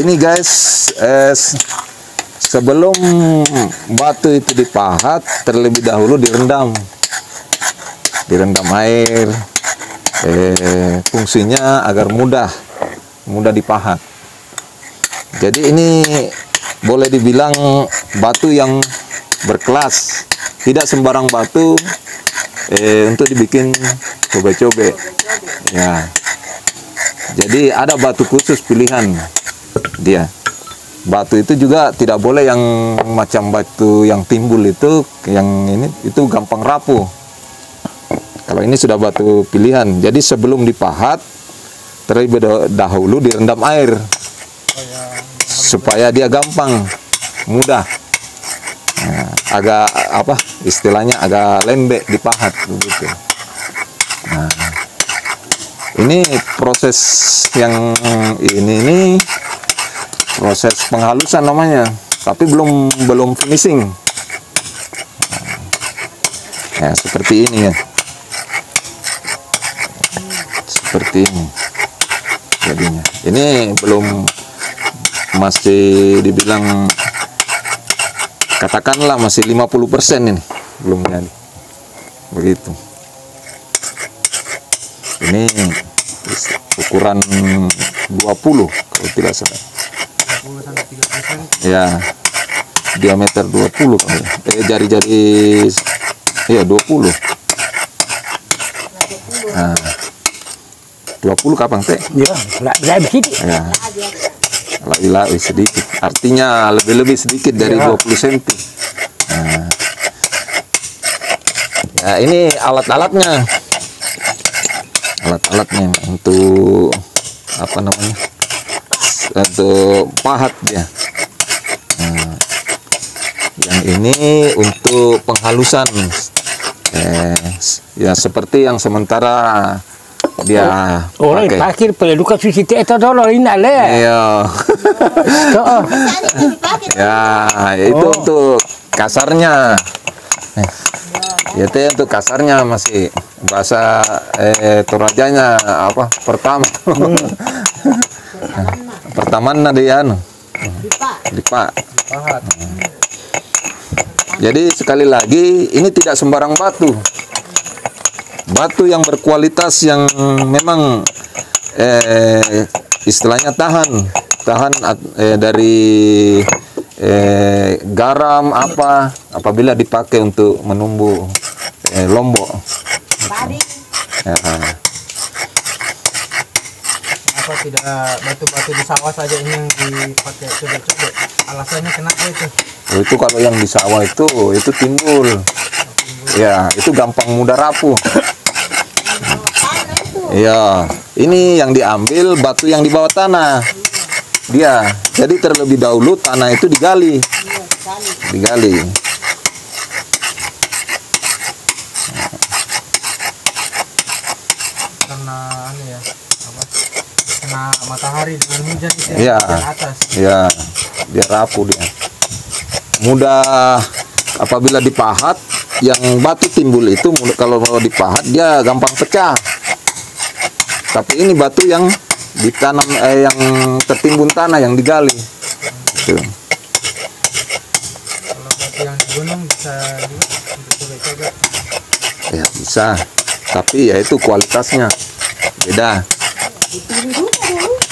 ini guys, sebelum batu itu dipahat, terlebih dahulu direndam air. Fungsinya agar mudah dipahat. Jadi ini boleh dibilang batu yang berkelas, tidak sembarang batu untuk dibikin cobe-cobe ya. Jadi ada batu khusus pilihan dia. Batu itu juga tidak boleh yang macam batu yang timbul itu, yang ini itu gampang rapuh. Kalau ini sudah batu pilihan, jadi sebelum dipahat terlebih dahulu direndam air supaya dia gampang, mudah, agak apa istilahnya agak lembek dipahat begitu. Nah, ini proses yang ini proses penghalusan namanya, tapi belum finishing. Ya seperti ini ya. Seperti ini jadinya. Ini belum, masih dibilang katakanlah masih 50% ini belum jadi begitu. Ini ukuran 20 kalau tidak salah ya, diameter 20 jari-jari ya 20. Nah, 20 kapan teh? Ya, lebih sedikit. Ya, lebih sedikit. Artinya lebih sedikit dari 20 cm. Nah, ya ini alat-alatnya. Alat-alatnya untuk apa namanya? Untuk pahat ya. Nah, yang ini untuk penghalusan. Ya seperti yang sementara dia pakai. Pakai pelukan susi itu dulu ini lah. Iya. Ya, itu untuk kasarnya. Itu untuk kasarnya masih bahasa Torajanya apa? Pertama. Pertama dia lipat. Jadi sekali lagi ini tidak sembarang batu. Batu yang berkualitas yang memang istilahnya tahan dari garam apabila dipakai untuk menumbuh lombok. Ya. Kenapa tidak batu-batu di sawah saja ini yang dipakai coba-coba? Alasannya kenapa itu? Itu kalau yang di sawah itu timbul. Ya, itu gampang mudah rapuh. Iya, ini yang diambil batu yang di bawah tanah. Dia, jadi terlebih dahulu tanah itu digali. Karena ya, kena matahari dengan hujan itu ya, di atas. Ya, dia rapuh dia. Mudah apabila dipahat, yang batu timbul itu kalau mau dipahat dia gampang pecah. Tapi ini batu yang ditanam yang tertimbun tanah yang digali. Gitu. Kalau batu yang di gunung bisa untuk coba-coba. Ya bisa, tapi ya itu kualitasnya beda.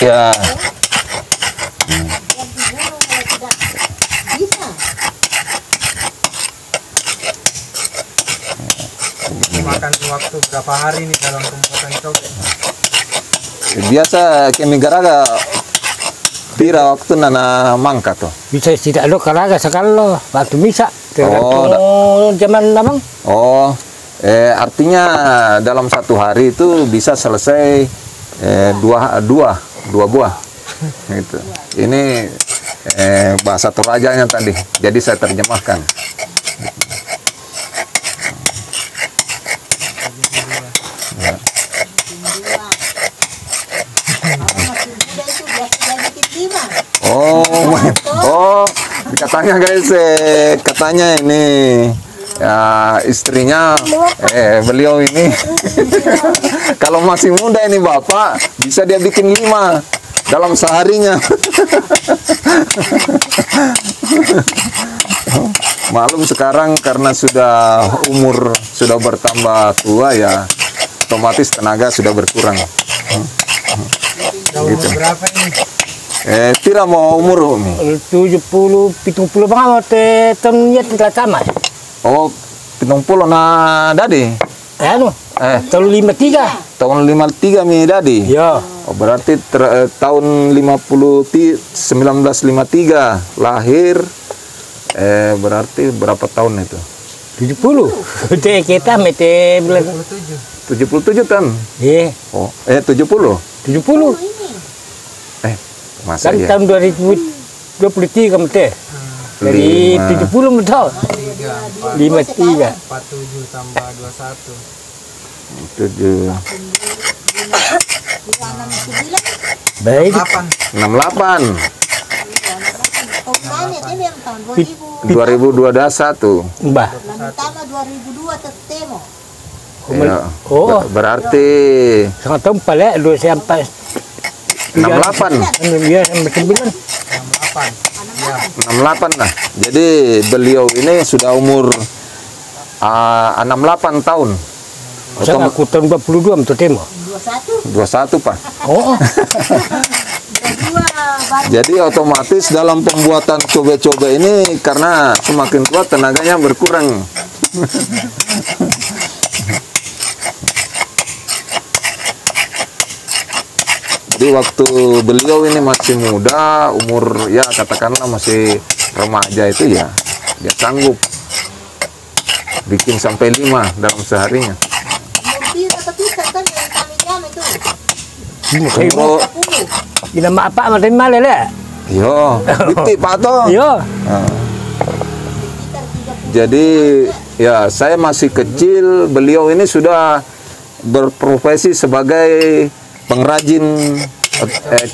Ya. Makan waktu berapa hari nih dalam pembuatan cobek? Biasa kami garaga pira waktu nana mangka tuh. Bisa tidak lo karaga sekali lo waktu bisa. Zaman namang. Oh, artinya dalam satu hari itu bisa selesai dua buah. Gitu. Ini bahasa Torajanya tadi. Jadi saya terjemahkan. Oh, katanya guys, katanya ini ya istrinya beliau ini kalau masih muda ini bapak bisa dia bikin 5 dalam seharinya. Maklum sekarang karena umur sudah bertambah tua ya, otomatis tenaga sudah berkurang. Udah umur berapa ini? Tira mau umur umi? 70, 70 bang te tahun telah sama. Oh, 70 na dadi. Anu, tahun 53. Tahun 53 mi dadi. Ya. Oh, berarti tahun 1953 lahir. Berarti berapa tahun itu? 70. Te kita mete bulan 77. 77 tahun. Iya. Oh, 70. 70. Masa Kan ya? tahun 2023 mete. Dari 70 betul. 53. 47 tambah 21. 7 Baik. 8. 68 tahun 2021. Mbah. pertama 2002 tertemo. Ya, Oh. berarti Sangat tahun pala 2 sampai 68. Iya, sampai 9. 68. Ya. 68 lah. Jadi beliau ini sudah umur 68 tahun. Saya aku tahun 22 betul temo. 21 21 Pak. Oh. 22 baru Jadi otomatis dalam pembuatan cobe-cobe ini karena semakin tua tenaganya berkurang. Jadi waktu beliau ini masih muda, umur ya katakanlah masih remaja itu ya, dia sanggup bikin sampai 5 dalam seharinya. mungkin atau bisa kan yang kami jam itu Umur, 10 Ina mak apa macam mana le? yo, biti Pak toh. Yo. Jadi ya saya masih kecil, beliau ini sudah berprofesi sebagai pengrajin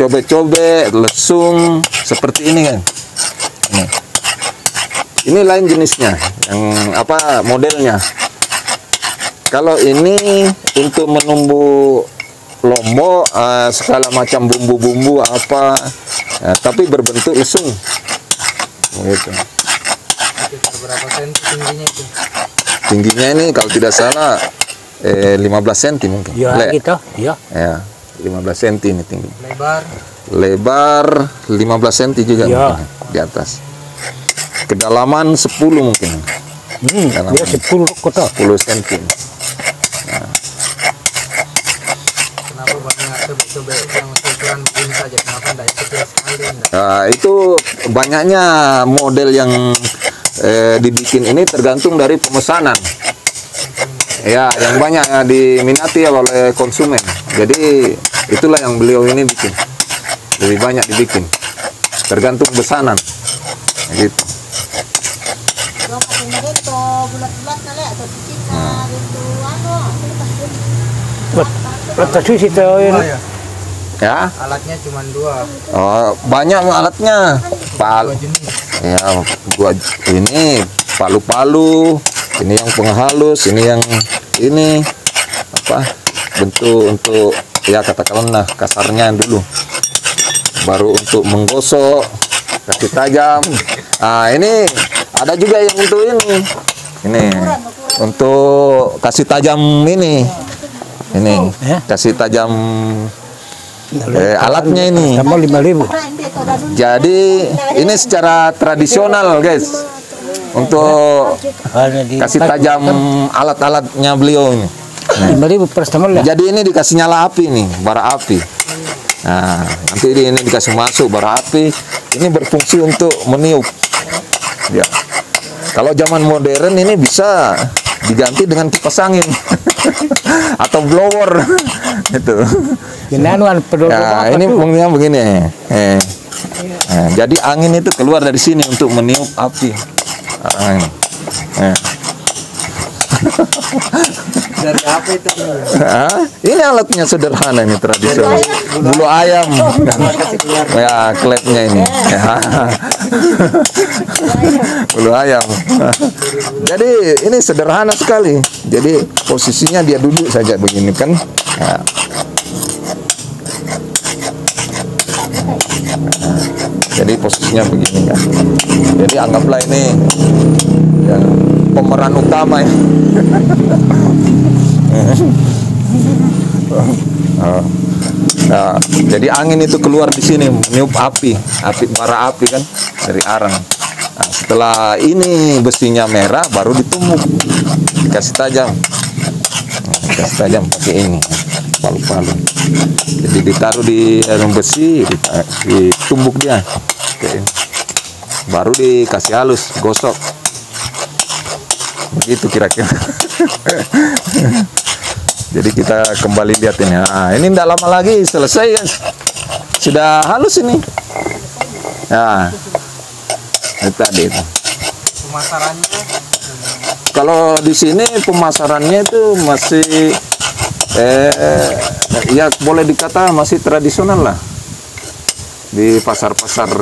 cobe-cobe, lesung seperti ini kan. Ini lain jenisnya, yang apa modelnya. Kalau ini untuk menumbuh lombok, segala macam bumbu-bumbu apa, tapi berbentuk lesung. Gitu. Berapa senti tingginya itu? Tingginya ini kalau tidak salah 15 cm mungkin. Ya gitu. Ya. Ya, 15 cm ini tinggi. Lebar Lebar 15 cm juga Ya. mungkin di atas. Kedalaman 10 mungkin. Kedalaman Dia 10 kota. 10 cm. kenapa banyak coba-coba yang ukuran begini saja? Kenapa tidak yang kecil sekali? Enggak? Nah, itu banyaknya model yang dibikin ini tergantung dari pemesanan. Ya, yang banyak diminati oleh konsumen. Jadi itulah yang beliau ini bikin. Lebih banyak dibikin. Tergantung pesanan. Gitu. dua pakai itu bulat-bulat kali atau cicitnya gitu anu Letak susi tu. Dua ya? Ya. Alatnya cuma 2. Oh, banyak alatnya. Dua jenis. Ya, gua ini palu-palu, ini yang penghalus, ini yang ini apa? Bentuk untuk ya katakanlah kasarnya dulu. Baru untuk menggosok, kasih tajam. Nah, ini ada juga yang untuk ini. Ini untuk kasih tajam ini. Ini kasih tajam alatnya ini. Tambah 5.000. Jadi ini secara tradisional guys, untuk kasih tajam alat-alatnya beliau ini. 5.000 per setengah lah. Jadi ini dikasih nyala api nih, bara api. Nah, nanti ini dikasih masuk bara api. Ini berfungsi untuk meniup. Ya. Kalau zaman modern ini bisa diganti dengan kipas angin atau blower itu. Genanuan pedul. Ya, ini fungsinya begini. Nah, jadi angin itu keluar dari sini untuk meniup api. Dari apa itu? Ini alatnya sederhana ini tradisional. Bulu ayam. Ya, klepnya ini. Ya. Bulu ayam. Jadi ini sederhana sekali. Jadi posisinya dia duduk saja begini kan. Ya. Jadi posisinya begini kan. Jadi anggaplah ini ya, pemeran utama ya. Nah, jadi angin itu keluar di sini meniup api bara api kan dari arang. Nah, setelah ini besinya merah baru ditumbuk, dikasih tajam. Dikasih tajam pakai ini palu-palu. Jadi ditaruh di besi, ditumbuk dia. Oke. Baru dikasih halus, gosok. Begitu kira-kira. Jadi kita kembali lihat ini. Nah, ini tidak lama lagi selesai ya. Sudah halus ini. Nah, itu tadi itu. Pemasarannya Kalau di sini pemasarannya itu masih ya boleh dikata masih tradisional lah. Di pasar-pasar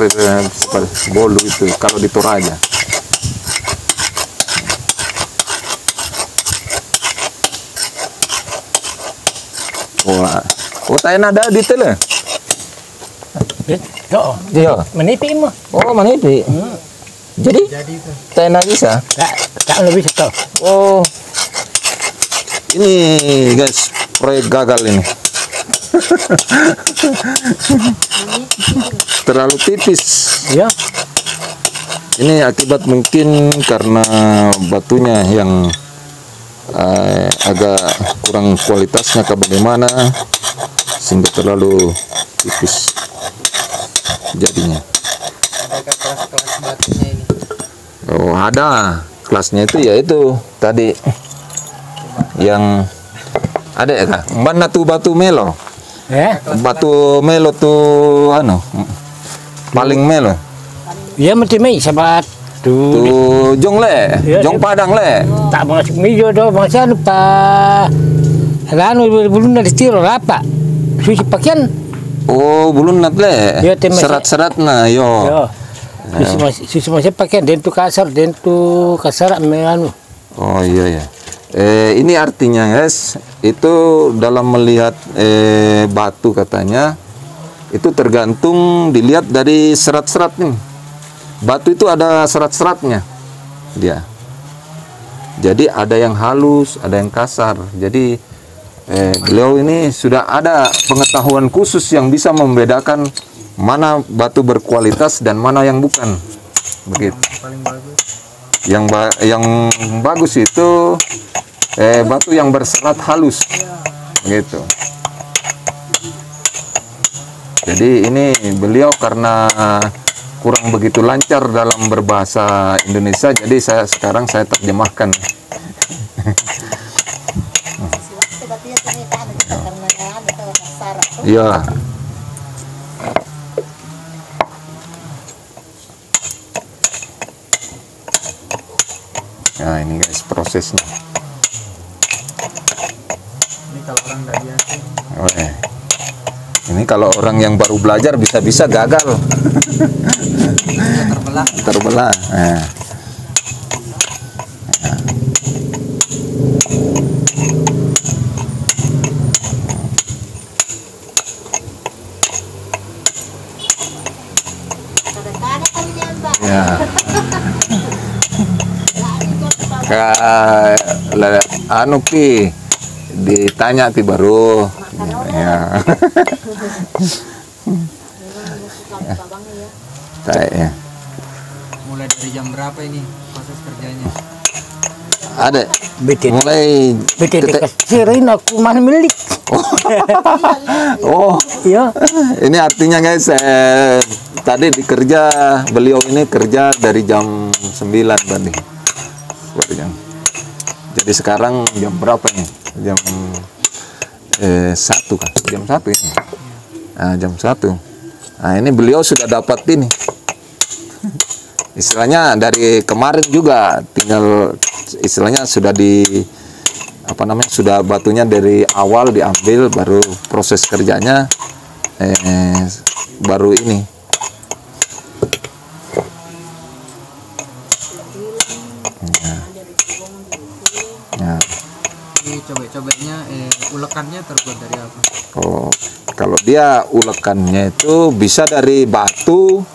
Bolu itu kalau di Toraja. Oh, tayo ada detail ya? Yo, Iya. menipi mo. Oh, mana itu? Jadi, jadi itu tayo na bisa. Tak lebih satu. Oh, ini guys, proyek gagal ini. Terlalu tipis. Ya. Ini akibat mungkin karena batunya yang agak kurang kualitasnya ke bagaimana sehingga terlalu tipis jadinya. ada kelas-kelas batunya ini. Oh, ada kelasnya itu yaitu tadi yang ada ya kak? Mana tuh batu melo? Batu melo tuh paling melo. Ya mesti mai sabat tu. Tuh jong le, Ya, jong ya. padang le. Tak masuk mijo do bangsa lupa. Lanu belum ada tiro apa. Suci pakaian. Oh, bulun nat le. Ya, tema- Serat-serat na yo. Yo. Suci masih pakaian den tu kasar anu. Oh iya ya. Ini artinya guys, itu dalam melihat batu katanya itu tergantung dilihat dari serat-serat nih. Batu itu ada serat-seratnya dia. Jadi ada yang halus, ada yang kasar. Jadi beliau ini sudah ada pengetahuan khusus yang bisa membedakan mana batu berkualitas dan mana yang bukan. Begitu. Paling bagus Yang bagus itu batu yang berserat halus. Begitu. Jadi ini beliau karena kurang begitu lancar dalam berbahasa Indonesia, jadi sekarang saya terjemahkan. Sebabnya ini kan karena ada kalau kasar. Iya. Nah ini guys prosesnya. ini kalau orang nggak biasa Ini kalau orang yang baru belajar bisa-bisa gagal. terbelah. Terbelah. Nah. Kadang-kadang kan dia mbak. Ya. Anu pi ditanya ti baru. Ya. Kayaknya. Mulai dari jam berapa ini proses kerjanya? Ada Betul. mulai Betul kasirin aku mana milik. Oh, Ya. ini artinya guys tadi dikerja beliau ini kerja dari jam 9 tadi. Baru jam. Jadi sekarang jam berapa nih? Jam 1 kan? Jam 1 ini. Nah, jam 1. Nah, ini beliau sudah dapat ini. Istilahnya dari kemarin juga tinggal istilahnya sudah sudah batunya dari awal diambil, baru proses kerjanya baru ini. Ya. Ini cobek-cobeknya ulekannya terbuat dari apa? Oh, Kalau dia ulekannya itu bisa dari batu,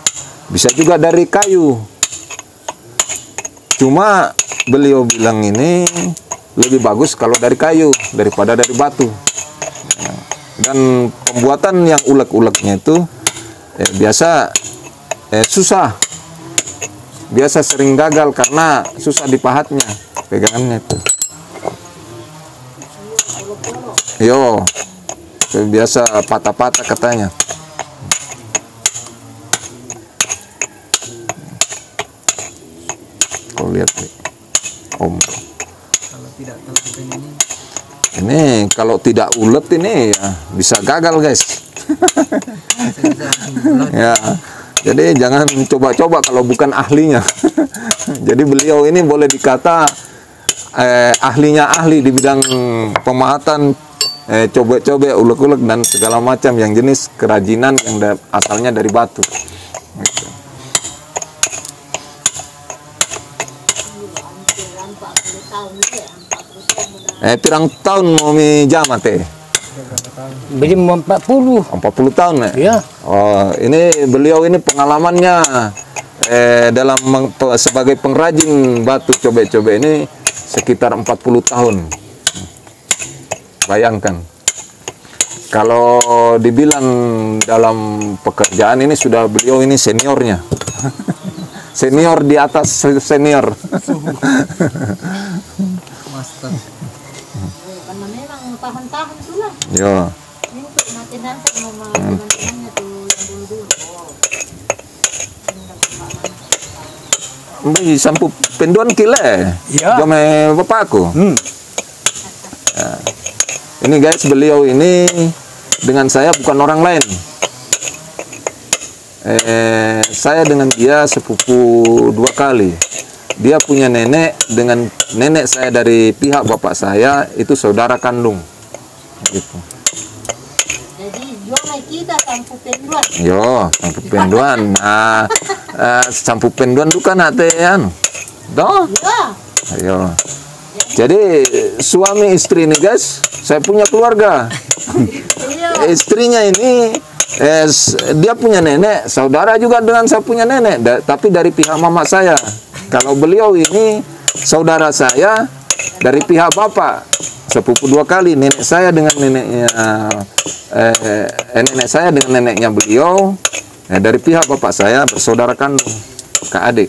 bisa juga dari kayu. Cuma beliau bilang ini lebih bagus kalau dari kayu daripada dari batu. Dan pembuatan yang ulek-uleknya itu biasa susah. Biasa sering gagal karena susah dipahatnya, pegangannya itu. Yo, biasa patah-patah katanya. Kau lihat nih, Om. Kalau tidak telaten Ini kalau tidak ulet ini ya bisa gagal, guys. bisa langsung bulat. Ya, jadi jangan coba-coba kalau bukan ahlinya. Jadi beliau ini boleh dikata ahlinya ahli di bidang pemahatan, coba-coba, ulek-ulek dan segala macam yang jenis kerajinan yang asalnya dari batu. Gitu. Pirang tahun mau jamat Belum 40. 40 tahun ya? Ya. Oh, ini beliau ini pengalamannya dalam sebagai pengrajin batu cobe-cobe ini sekitar 40 tahun. Bayangkan. Kalau dibilang dalam pekerjaan ini sudah beliau ini seniornya. Senior di atas senior. Master. Karena memang tahun-tahun tu lah. Yo. Untuk maintenance sama teman-temannya tuh yang dulu-dulu. Mbak sampu penduan kile. Ya. Jome bapakku. Ya. Ini guys, beliau ini dengan saya bukan orang lain. Saya dengan dia sepupu 2 kali. Dia punya nenek dengan nenek saya dari pihak bapak saya itu saudara kandung. Gitu. Jadi jual kita sampu penduan. Yo, sampu penduan. Nah, sampu penduan itu kan atean. Doh. Ya. Ayo. Jadi suami istri ini guys, saya punya keluarga. Iya. Istrinya ini dia punya nenek, saudara juga dengan saya punya nenek, tapi dari pihak mama saya. Kalau beliau ini saudara saya dari pihak bapak, sepupu 2 kali, nenek saya dengan neneknya, nenek saya dengan neneknya beliau, dari pihak bapak saya bersaudara kandung, kakak adik.